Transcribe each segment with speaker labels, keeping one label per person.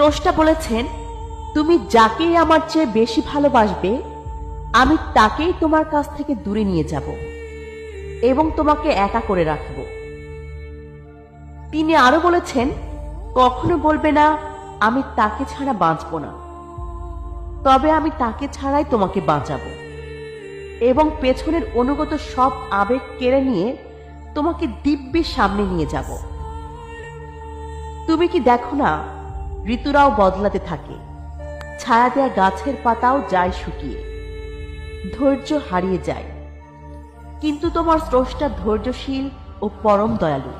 Speaker 1: স্রষ্টা বলেছেন, তুমি যাকেই আমার চেয়ে বেশি ভালোবাসবে আমি তাকেই তোমার কাছ থেকে দূরে নিয়ে যাব এবং তোমাকে একা করে রাখব। তিনি আরো বলেছেন, কখনো বলবে না আমি তাকে ছাড়া বাঁচব না, তবে আমি তাকে ছাড়াই তোমাকে বাঁচাবো এবং পেছনের অনুগত সব আবেগ কেড়ে নিয়ে তোমাকে দিব্যের সামনে নিয়ে যাব। তুমি কি দেখো না, ঋতুরাও বদলাতে থাকে, ছায়া দেয়া গাছের পাতাও যায় শুকিয়ে, ধৈর্য হারিয়ে যায়, কিন্তু তোমার স্রষ্টা ধৈর্যশীল ও পরম দয়ালু।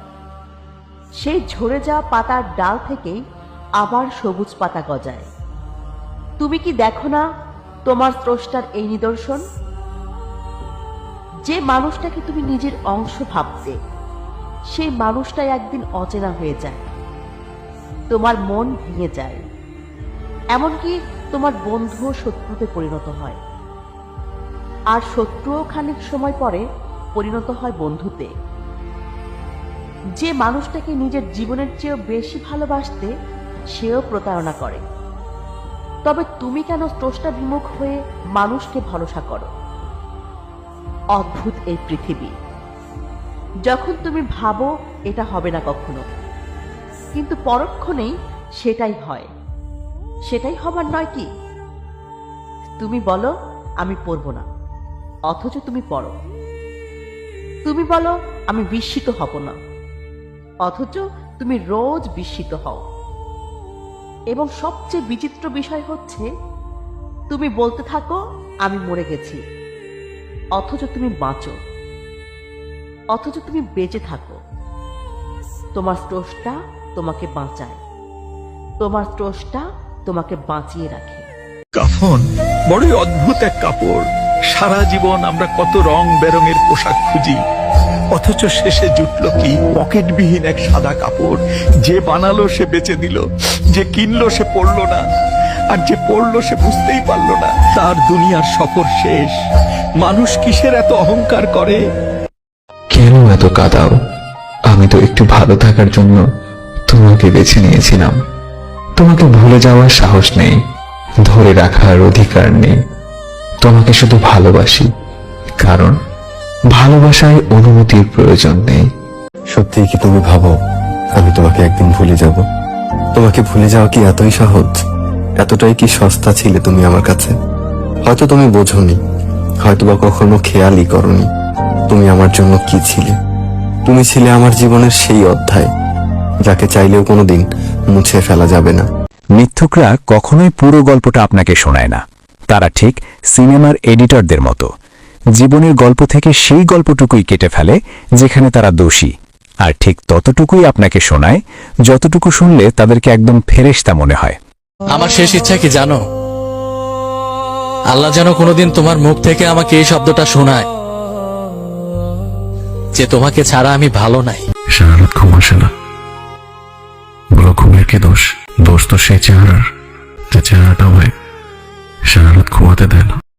Speaker 1: সেই ঝরে যাওয়া পাতার ডাল থেকেই আবার সবুজ পাতা গজায়। তুমি কি দেখো না তোমার স্রষ্টার এই নিদর্শন? যে মানুষটাকে তুমি নিজের অংশ ভাবতে, সেই মানুষটাই একদিন অচেনা হয়ে যায়, তোমার মন ভেঙে যায়, এমনকি তোমার বন্ধুও শত্রুতে পরিণত হয়, আর শত্রুও খানিক সময় পরে পরিণত হয় বন্ধুতে। যে মানুষটাকে নিজের জীবনের চেয়েও বেশি ভালোবাসতে, সেও প্রতারণা করে। তবে তুমি কেন স্রষ্টা বিমুখ হয়ে মানুষকে ভরসা করো? অদ্ভুত এই পৃথিবী। যখন তুমি ভাবো এটা হবে না কখনো, কিন্তু পরক্ষণেই সেটাই হয়। সেটাই হবার নয় কি? তুমি বলো আমি পড়ব না, অথচ তুমি পড়ো। তুমি বলো আমি বিস্মিত হব না, অথচ তুমি রোজ বিস্মিত হও। এবং সবচেয়ে বিচিত্র বিষয় হচ্ছে, তুমি বলতে থাকো আমি মরে গেছি, অথচ তুমি বাঁচো, অথচ তুমি বেঁচে থাকো। তোমার স্রষ্টা তোমাকে বাঁচায়, তোমার স্রষ্টা তোমাকে বাঁচিয়ে রাখে।
Speaker 2: কাফন বড়ই অদ্ভুত এক কাপড়। সারা জীবন আমরা কত রং বেরঙের পোশাক খুঁজি, অথচ শেষে জুটলো কি পকেটবিহীন এক সাদা কাপড়। যে বানালো সে বেচে দিল, যে কিনলো সে পড়লো না, আর যে পড়লো সে বুঝতেই পারলো না তার দুনিয়ার সফর শেষ। মানুষ কিসের এত অহংকার করে?
Speaker 3: কেন এত কাঁদাও? আমি তো একটু ভালো থাকার জন্য তোমাকে বেছে নিয়েছিলাম। তোমাকে ভুলে যাওয়ার সাহস নেই, ধরে রাখার অধিকার নেই। তোমাকে শুধু ভালোবাসি, কারণ ভালোবাসায় অনুমতির প্রয়োজন নেই।
Speaker 4: সত্যিই কি তুমি ভাবো আমি তোমাকে একদিন ভুলে যাব? তোমাকে ভুলে যাওয়া কি এতই সহজ? এতটাই কি সস্তা ছিলে তুমি আমার কাছে? হয়তো তুমি বোঝোনি, হয়তোবা কখনো খেয়ালই করনি তুমি আমার জন্য কি ছিলে। তুমি ছিলে আমার জীবনের সেই অধ্যায়, যাকে চাইলেও কোনোদিন মুছে ফেলা যাবে না।
Speaker 5: মিথ্যুকরা কখনোই পুরো গল্পটা আপনাকে শোনায় না। তারা ঠিক সিনেমার এডিটরদের মতো, জীবনের গল্প থেকে সেই গল্পটুকুই কেটে ফেলে যেখানে তারা দোষী, আর ঠিক ততটুকুই আপনাকে শোনায় যতটুকু শুনলে তাদেরকে একদম ফেরেশতা মনে হয়।
Speaker 6: আমার শেষ ইচ্ছা কি জানো? আল্লাহ যেন কোনোদিন তোমার মুখ থেকে আমাকে এই শব্দটা শোনায় যে তোমাকে ছাড়া আমি ভালো নাই।
Speaker 3: শাহরুখ ঘুম আসে না, বলো ঘুমের কি দোষ? দোষ তো সেই চেহারার, যে চেহারাটা হয় শাহরুখ ঘুমাতে দেয় না।